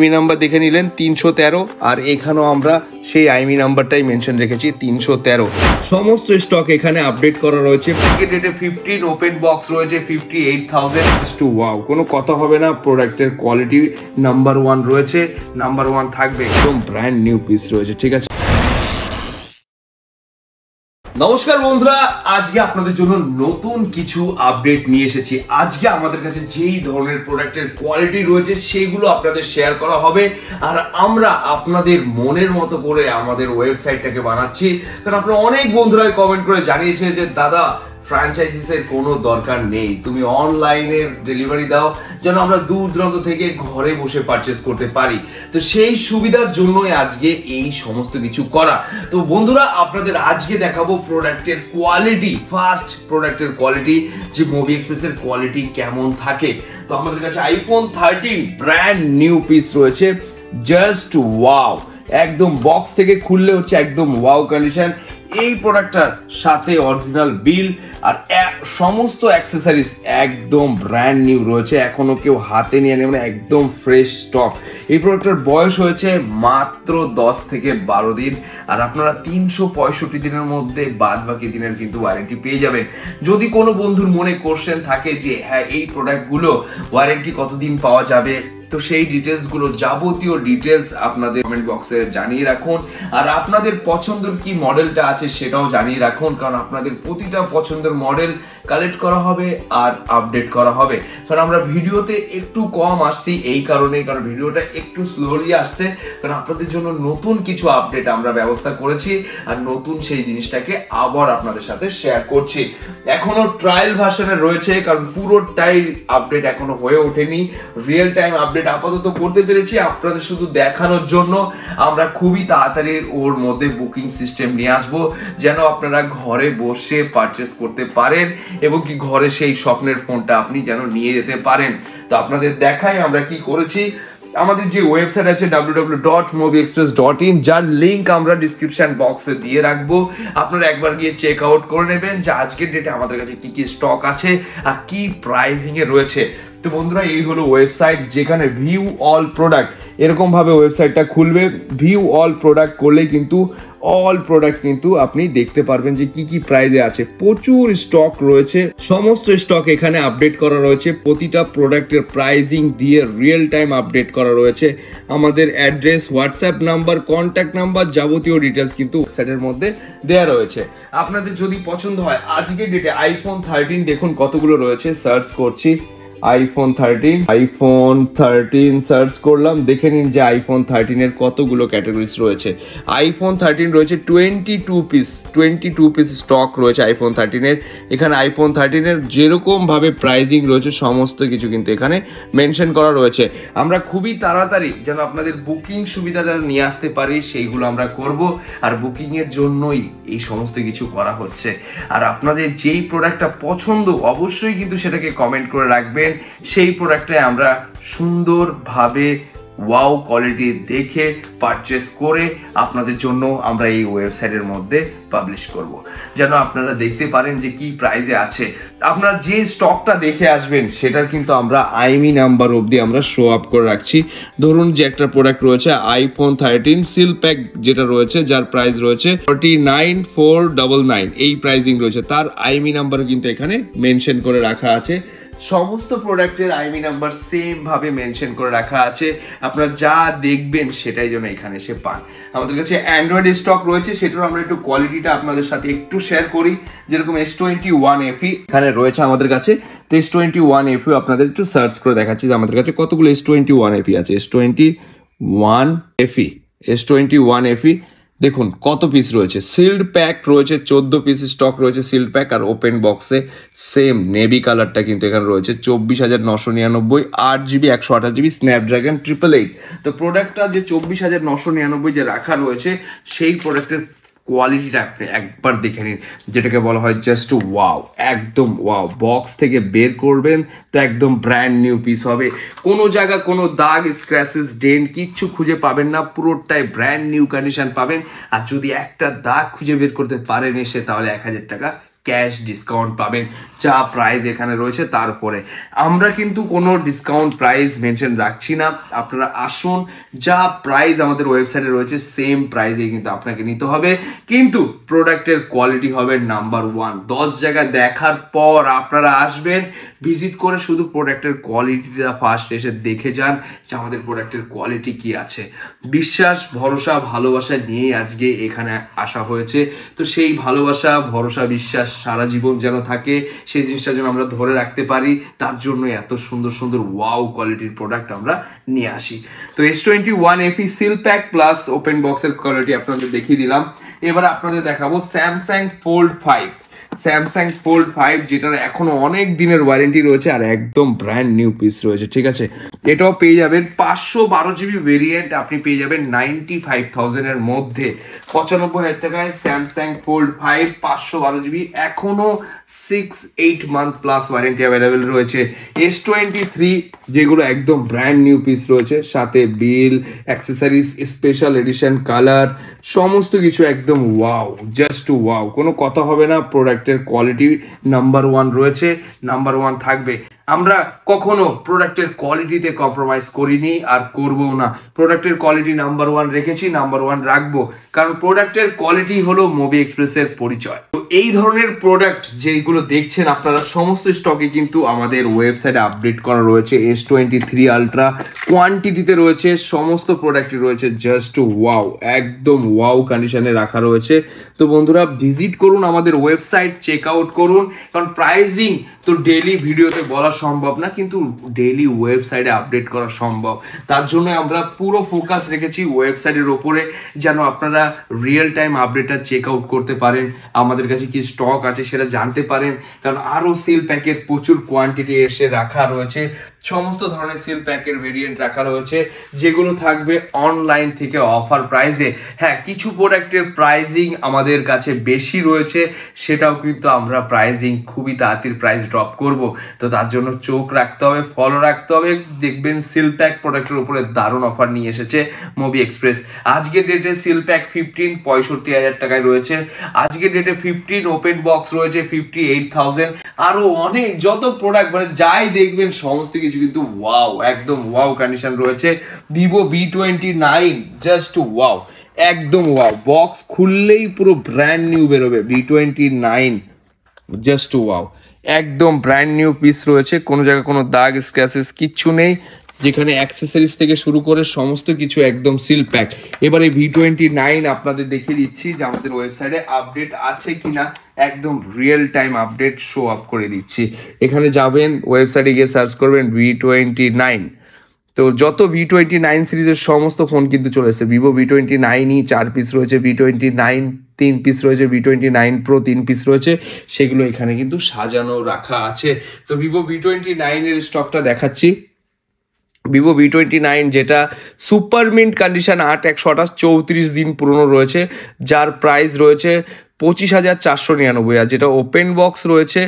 আইমি number দেখে নিলেন 313, আর এখানেও আমরা সেই আইমি নাম্বারটাই মেনশন রেখেছি 313। সমস্ত স্টক এখানে আপডেট করা রয়েছে। ডেটে 15 ওপেন বক্স রয়েছে 58,000 টু ওয়াও, কোনো কথা হবে না। প্রোডাক্টের কোয়ালিটি নাম্বার 1 রয়েছে, নাম্বার 1 থাকবে, একদম ব্র্যান্ড নিউ পিস রয়েছে। ঠিক আছে, নমস্কার বন্ধুরা, আজকে আপনাদের জন্য নতুন কিছু আপডেট নিয়ে এসেছি। আজকে আমাদের কাছে যেই ধরনের প্রোডাক্টের কোয়ালিটি রয়েছে সেগুলো আপনাদের শেয়ার করা হবে, আর আমরা আপনাদের মনের মতো করে আমাদের ওয়েবসাইটটাকে বানাচ্ছি। কারণ আপনারা অনেক বন্ধুরাই কমেন্ট করে জানিয়েছে যে দাদা ফ্র্যাঞ্চাইজিসের কোনো দরকার নেই, তুমি অনলাইনে ডেলিভারি দাও যেন আমরা দূর দূরান্ত থেকে ঘরে বসে পারচেস করতে পারি। তো সেই সুবিধার জন্যই আজকে এই সমস্ত কিছু করা। তো বন্ধুরা, আপনাদের আজকে দেখাবো প্রোডাক্টের কোয়ালিটি, ফার্স্ট প্রোডাক্টের কোয়ালিটি, যে মুভি এক্সপ্রেসের কোয়ালিটি কেমন থাকে। তো আমাদের কাছে আইফোন 13 ব্র্যান্ড নিউ পিস রয়েছে, জাস্ট ওয়াও, একদম বক্স থেকে খুললে হচ্ছে একদম ওয়াও কন্ডিশন। এই প্রোডাক্টটার সাথে অরিজিনাল বিল আর সমস্ত অ্যাক্সেসরিজ একদম ব্র্যান্ড নিউ রয়েছে, এখনো কেউ হাতে নিয়ে নেবে না, একদম ফ্রেশ স্টক। এই প্রোডাক্টের বয়স হয়েছে মাত্র 10 থেকে 12 দিন, আর আপনারা 365 দিনের মধ্যে বাদ বাকি দিনের কিন্তু ওয়ারেন্টি পেয়ে যাবেন। যদি কোনো বন্ধুর মনে কোশ্চেন থাকে যে হ্যাঁ এই প্রোডাক্টগুলো ওয়ারেন্টি কতদিন পাওয়া যাবে, তো সেই ডিটেলসগুলো, যাবতীয় ডিটেলস আপনাদের কমেন্ট বক্সে জানিয়ে রাখুন। আর আপনাদের পছন্দের কি মডেলটা আছে সেটাও জানিয়ে রাখুন, কারণ আপনাদের প্রতিটা পছন্দের মডেল কালেক্ট করা হবে আর আপডেট করা হবে। কারণ আমরা ভিডিওতে একটু কম আসছি এই কারণে, কারণ ভিডিওটা একটু স্লোলি আসছে, কারণ আপনাদের জন্য নতুন কিছু আপডেট আমরা ব্যবস্থা করেছি, আর নতুন সেই জিনিসটাকে আবার আপনাদের সাথে শেয়ার করছি। এখনো ট্রায়াল ভার্সনে রয়েছে, কারণ পুরোটাই আপডেট এখনো হয়ে ওঠেনি। রিয়েল টাইম আপডেট আপাতত করতে পেরেছি আপনাদের শুধু দেখানোর জন্য। আমরা খুবই তাড়াতাড়ি ওর মধ্যে বুকিং সিস্টেম নিয়ে আসবো, যেন আপনারা ঘরে বসে পারচেস করতে পারেন এবং কি ঘরে সেই স্বপ্নের ফোনটা আপনি যেন নিয়ে যেতে পারেন। তো আপনাদের দেখাই আমরা কি করেছি। আমাদের যে ওয়েবসাইট আছে www.mobiexpress.in, যার লিংক আমরা ডিসক্রিপশন বক্সে দিয়ে রাখবো। আপনারা একবার গিয়ে চেক আউট করে নেবেন যে আজকের ডেটে আমাদের কাছে কি কি স্টক আছে আর কি প্রাইসিং এ রয়েছে। তো বন্ধুরা, এই হলো ওয়েবসাইট, যেখানে ভিউ অল প্রোডাক্ট এরকম ভাবে ওয়েবসাইটটা খুলবে। ভিউ অল প্রোডাক্ট করলে কিন্তু অল প্রোডাক্ট কিন্তু আপনি দেখতে পারবেন যে কি কি প্রাইসে আছে। প্রচুর স্টক রয়েছে, সমস্ত স্টক এখানে আপডেট করা রয়েছে, প্রতিটা প্রোডাক্টের প্রাইসিং দিয়ে রিয়েল টাইম আপডেট করা রয়েছে। আমাদের address, WhatsApp number, contact number, যাবতীয় ডিটেলস কিন্তু ওয়েবসাইটের মধ্যে দেওয়া রয়েছে। আপনাদের যদি পছন্দ হয়, আজকের ডেটে আইফোন 13 দেখুন কতগুলো রয়েছে। সার্চ করছি আইফোন 13 সার্চ করলাম, দেখে নিন যে আইফোন 13 এর কতগুলো ক্যাটাগরিজ রয়েছে। আইফোন 13 রয়েছে 22 পিস স্টক রয়েছে আইফোন 13 এর। এখানে আইফোন 13 এর যেরকম ভাবে প্রাইসিং রয়েছে সমস্ত কিছু কিন্তু এখানে মেনশন করা রয়েছে। আমরা খুবই তাড়াতাড়ি যেন আপনাদের বুকিং সুবিধাটা নিয়ে আসতে পারি সেইগুলো আমরা করব, আর বুকিং এর জন্যই এই সমস্ত কিছু করা হচ্ছে। আর আপনাদের যেই প্রোডাক্টটা পছন্দ অবশ্যই কিন্তু সেটাকে কমেন্ট করে রাখবেন। সেই প্রোডাক্টটাই আমরা সুন্দরভাবে ওয়াও কোয়ালিটি দেখে পারচেস করে আপনাদের জন্য আমরা এই ওয়েবসাইটের মধ্যে পাবলিশ করব, যেন আপনারা দেখতে পারেন যে কি প্রাইসে আছে। আপনারা যে স্টকটা দেখে আসবেন সেটার কিন্তু আমরা আইমি নাম্বার অবধি আমরা শো আপ করে রাখছি। ধরুন যে একটা প্রোডাক্ট রয়েছে আইফোন 13 সিল প্যাক, যেটা রয়েছে যার প্রাইস রয়েছে 49,499, এই প্রাইসিং রয়েছে, তার আইমি নাম্বার কিন্তু এখানে মেনশন করে রাখা আছে। সমস্ত প্রোডাক্টের আইমি নাম্বার সেম ভাবে মেনশন করে রাখা আছে। আপনারা যা দেখবেন সেটাই যেন এখানে এসে পান। আমাদের কাছে অ্যান্ড্রয়েড স্টক রয়েছে, সেটার আমরা একটু কোয়ালিটিটা আপনাদের সাথে একটু শেয়ার করি। যেরকম S21 FE এখানে রয়েছে আমাদের কাছে। তো S21 FE আপনাদের একটু সার্চ করে দেখাচ্ছি যে আমাদের কাছে কতগুলো S21 FE আছে। S21 FE দেখুন কত পিস রয়েছে। সিল্ড প্যাক রয়েছে 14 পিস স্টক রয়েছে সিল্ড প্যাক, আর ওপেন বক্সে সেম নেভি কালারটা কিন্তু এখানে রয়েছে 24,999, 8GB 128GB স্ন্যাপড্রাগন 888। তো প্রোডাক্টটা যে 24,999 যে রাখা রয়েছে সেই প্রোডাক্টের কোয়ালিটিটা আপনি একবার দেখে নিন, যেটাকে বলা হয় জাস্ট ওয়াও, একদম ওয়াও। বক্স থেকে বের করবেন তো একদম ব্র্যান্ড নিউ পিস হবে, কোনো জায়গা কোনো দাগ, স্ক্র্যাচেস, ডেন্ট কিচ্ছু খুঁজে পাবেন না, পুরোটাই ব্র্যান্ড নিউ কন্ডিশন পাবেন। আর যদি একটা দাগ খুঁজে বের করতে পারেন এসে, তাহলে 1000 টাকা ক্যাশ ডিসকাউন্ট পাবেন যা প্রাইস এখানে রয়েছে। তারপরে আমরা কিন্তু কোনো ডিসকাউন্ট প্রাইস মেনশন রাখছি না, আপনারা আসুন, যা প্রাইস আমাদের ওয়েবসাইটে রয়েছে সেম প্রাইসে কিন্তু আপনাকে নিতে হবে, কিন্তু প্রোডাক্টের কোয়ালিটি হবে নাম্বার 1। 10 জায়গা দেখার পর আপনারা আসবেন, ভিজিট করে শুধু প্রোডাক্টের কোয়ালিটিটা ফার্স্ট এসে দেখে যান যে আমাদের প্রোডাক্টের কোয়ালিটি কি আছে। বিশ্বাস, ভরসা, ভালোবাসা নিয়েই আজকে এখানে আসা হয়েছে। তো সেই ভালোবাসা, ভরসা, বিশ্বাস সারা জীবন যেন থাকে, সেই জিনিসটা যেন আমরা ধরে রাখতে পারি, তার জন্য এত সুন্দর সুন্দর ওয়াও কোয়ালিটির প্রোডাক্ট আমরা নিয়ে আসি। তো S21 FE seal pack plus open বক্সের কোয়ালিটি আপনাদের দেখিয়ে দিলাম। এবার আপনাদের দেখাবো স্যামসাং ফোল্ড 5। স্যামসাং ফোল্ড 5 যেটার এখনো অনেক দিনের ওয়ারেন্টি রয়েছে আর একদম ব্র্যান্ড নিউ পিস রয়েছে, ঠিক আছে। এটাও পেয়ে যাবেন 512 জিবি ভেরিয়েন্ট, আপনি পেয়ে যাবেন 95,000 এর মধ্যে, 95,000 টাকায় স্যামসাং ফোল্ড 5 512 জিবি, এখনো 6-8 মান্থ প্লাস ওয়ারেন্টি অ্যাভেলেবেল রয়েছে। S23 যেগুলো একদম ব্র্যান্ড নিউ পিস রয়েছে, সাথে বিল, অ্যাক্সেসরিজ, স্পেশাল এডিশন, কালার, সমস্ত কিছু একদম ওয়াও, জাস্ট ওয়াও, কোনো কথা হবে না। প্রোডাক্টের কোয়ালিটি নাম্বার 1 রয়েছে, নাম্বার 1 থাকবে। আমরা কখনো প্রোডাক্টের কোয়ালিটিতে কম্প্রোমাইজ করিনি আর করবও না। প্রোডাক্টের কোয়ালিটি নাম্বার 1 রেখেছি, নাম্বার 1 রাখবো, কারণ প্রোডাক্টের কোয়ালিটি হলো মুভি এক্সপ্রেসের পরিচয়। তো এই ধরনের প্রোডাক্ট যেগুলো দেখছেন আপনারা, সমস্ত স্টকে কিন্তু আমাদের ওয়েবসাইটে আপডেট করা রয়েছে। S23 আলট্রা কোয়ান্টিটিতে রয়েছে, সমস্ত প্রোডাক্টই রয়েছে জাস্ট ওয়াও, একদম ওয়াও কন্ডিশনে রাখা রয়েছে। তো বন্ধুরা ভিজিট করুন আমাদের ওয়েবসাইট, চেক আউট করুন, কারণ প্রাইজিং তো ডেইলি ভিডিওতে বলা সম্ভব না, কিন্তু ডেইলি ওয়েবসাইটে আপডেট করা সম্ভব। তার জন্য আমরা পুরো ফোকাস রেখেছি ওয়েবসাইটের ওপরে, যেন আপনারা রিয়েল টাইম আপডেটটা চেক আউট করতে পারেন, আমাদের কাছে কি স্টক আছে সেটা জানতে পারেন। কারণ আরও সিল প্যাকের প্রচুর কোয়ান্টিটি এসে রাখা রয়েছে, সমস্ত ধরনের সিল প্যাকের ভেরিয়েন্ট রাখা রয়েছে, যেগুলো থাকবে অনলাইন থেকে অফার প্রাইসে। হ্যাঁ, কিছু প্রোডাক্টের প্রাইজিং আমাদের কাছে বেশি রয়েছে, সেটাও কিন্তু আমরা প্রাইজিং খুবই তাড়াতাড়ি প্রাইস ড্রপ করব। তো তার জন্য চোখ রাখতে হবে, ফলো রাখতে হবে। দেখবেন সিল প্যাক প্রোডাক্টের উপরে দারুণ অফার নিয়ে এসেছে মুভি এক্সপ্রেস। আজকের ডেটে সিল প্যাক 15 65,000 টাকায় রয়েছে। আজকের ডেটে 15 ওপেন বক্স রয়েছে 58,000। আরো অনেক যত প্রোডাক্ট মানে যাই দেখবেন সমস্ত কিছু কিন্তু ওয়াও, একদম ওয়াও কন্ডিশন রয়েছে। ভিভো V29 জাস্ট ওয়াও, একদম ওয়াও, বক্স খুললেই পুরো ব্র্যান্ড নিউ বেরোবে। V29 জাস্ট ওয়াও, একদম ব্র্যান্ড নিউ পিস রয়েছে, কোনো জায়গায় কোনো দাগ স্ক্র্যাচেস কিচ্ছু নেই, যেখানে অ্যাক্সেসরিজ থেকে শুরু করে সমস্ত কিছু একদম সিল প্যাক। এবারে V29 আপনাদের দেখিয়ে দিচ্ছি যে আমাদের ওয়েবসাইটে আপডেট আছে কিনা, একদম real time update show up করে দিচ্ছি। এখানে যাবেন, ওয়েবসাইটে গিয়ে সার্চ করবেন V29, তো যত V29 সিরিজের সমস্ত ফোন কিন্তু চলে এসেছে। ভিভো V29ই 4 পিস রয়েছে, V29 3 পিস রয়েছে, V29 Pro 3 পিস রয়েছে, সেগুলো এখানে কিন্তু সাজানো রাখা আছে। তো ভিভো V29 এর স্টকটা দেখাচ্ছি। ভিভো V29 যেটা সুপার মিন্ট কন্ডিশন 8/128 34 দিন পুরনো রয়েছে, যার প্রাইস রয়েছে 25,499। আর যেটা ওপেন বক্স রয়েছে,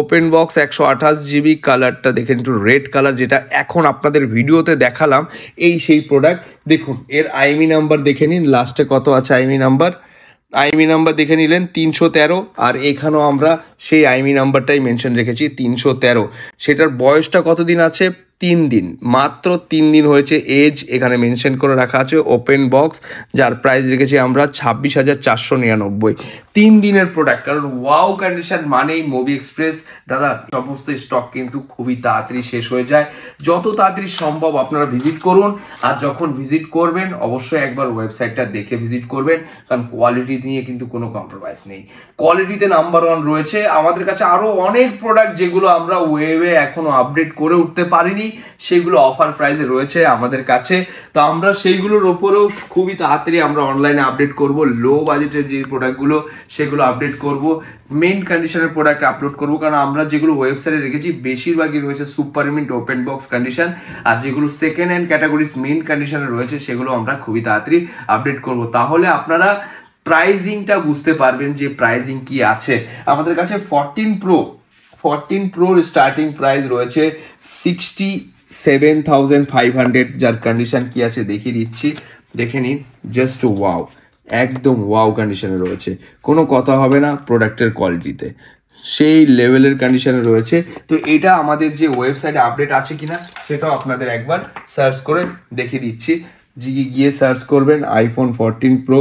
ওপেন বক্স 128 জিবি, কালারটা দেখেন একটু রেড কালার, যেটা এখন আপনাদের ভিডিওতে দেখালাম, এই সেই প্রোডাক্ট। দেখুন এর আইএমই নাম্বার দেখে নিন, লাস্টে কত আছে আইএমই নাম্বার দেখে নিলেন 313। আর এখানেও আমরা সেই আইএমই নাম্বারটাই মেনশন রেখেছি 313। সেটার বয়সটা কতদিন আছে? 3 দিন, মাত্র 3 দিন হয়েছে এজ, এখানে মেনশন করে রাখা আছে। ওপেন বক্স, যার প্রাইস রেখেছি আমরা 26,499। 3 দিনের প্রোডাক্ট, কারণ ওয়াও কন্ডিশন মানেই মুভি এক্সপ্রেস। দাদা সমস্ত স্টক কিন্তু খুবই তাড়াতাড়ি শেষ হয়ে যায়, যত তাড়াতাড়ি সম্ভব আপনারা ভিজিট করুন। আর যখন ভিজিট করবেন অবশ্যই একবার ওয়েবসাইটটা দেখে ভিজিট করবেন, কারণ কোয়ালিটি নিয়ে কিন্তু কোনো কম্প্রোমাইজ নেই, কোয়ালিটিতে নাম্বার 1 রয়েছে। আমাদের কাছে আরও অনেক প্রোডাক্ট যেগুলো আমরা ওয়েবে এখনো আপডেট করে উঠতে পারিনি, সেগুলো অফার প্রাইসে রয়েছে আমাদের কাছে। তো আমরা সেইগুলোর ওপরেও খুবই তাড়াতাড়ি আমরা অনলাইনে আপডেট করব। লো বাজেটের যে প্রোডাক্টগুলো সেগুলো আপডেট করব, মেইন কন্ডিশনের প্রোডাক্ট আপলোড করব, কারণ আমরা যেগুলো ওয়েবসাইটে রেখেছি বেশিরভাগই রয়েছে super mint open box condition, আর যেগুলো সেকেন্ড হ্যান্ড ক্যাটাগরিজ মেইন কন্ডিশনে রয়েছে সেগুলো আমরা খুবই তাড়াতাড়ি আপডেট করব। তাহলে আপনারা প্রাইজিংটা বুঝতে পারবেন যে প্রাইজিং কি আছে। আমাদের কাছে 14 Proর স্টার্টিং প্রাইস রয়েছে 67,500, যার কন্ডিশন কি আছে দেখিয়ে দিচ্ছি, দেখে নিন, জাস্ট ওয়াও, একদম ওয়াও কন্ডিশনে রয়েছে, কোনো কথা হবে না প্রোডাক্টের কোয়ালিটিতে, সেই লেভেলের কন্ডিশনে রয়েছে। তো এটা আমাদের যে ওয়েবসাইটে আপডেট আছে কিনা সেটাও আপনাদের একবার সার্চ করে দেখিয়ে দিচ্ছি। গিয়ে সার্চ করবেন আইফোন 14 প্রো,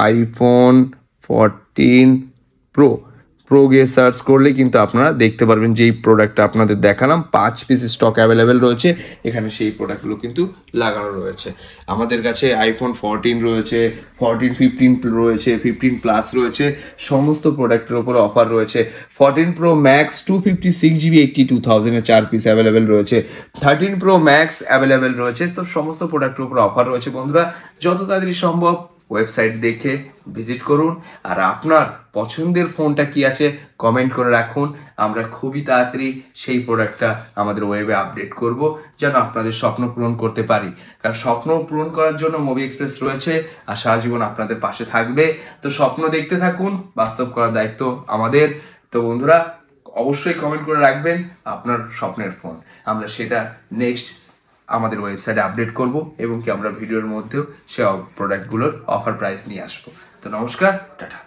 আইফোন 14 প্রো গিয়ে সার্চ করলে কিন্তু আপনারা দেখতে পারবেন যে এই প্রোডাক্টটা আপনাদের দেখালাম 5 পিস স্টক অ্যাভেলেবেল রয়েছে এখানে, সেই প্রোডাক্টগুলো কিন্তু লাগানো রয়েছে। আমাদের কাছে আইফোন 14 রয়েছে, 14, 15 রয়েছে, 15 প্লাস রয়েছে, সমস্ত প্রোডাক্টের উপর অফার রয়েছে। 14 pro max 256GB 82,000 4 piece available রয়েছে, 13 প্রো ম্যাক্স অ্যাভেলেবেল রয়েছে। তো সমস্ত প্রোডাক্টের উপর অফার রয়েছে বন্ধুরা, যত তাড়াতাড়ি সম্ভব ওয়েবসাইট দেখে ভিজিট করুন। আর আপনার পছন্দের ফোনটা কি আছে কমেন্ট করে রাখুন, আমরা খুবই তাড়াতাড়ি সেই প্রোডাক্টটা আমাদের ওয়েবে আপডেট করব, যেন আপনাদের স্বপ্ন পূরণ করতে পারি। কারণ স্বপ্ন পূরণ করার জন্য মুভি এক্সপ্রেস রয়েছে আর সারা জীবন আপনাদের পাশে থাকবে। তো স্বপ্ন দেখতে থাকুন, বাস্তব করার দায়িত্ব আমাদের। তো বন্ধুরা অবশ্যই কমেন্ট করে রাখবেন আপনার স্বপ্নের ফোন, আমরা সেটা নেক্সট আমাদের ওয়েবসাইটে আপডেট করব এবং কি আমরা ভিডিওর মধ্যেও সে প্রোডাক্টগুলোর অফার প্রাইস নিয়ে আসবো। তো নমস্কার, টাটা।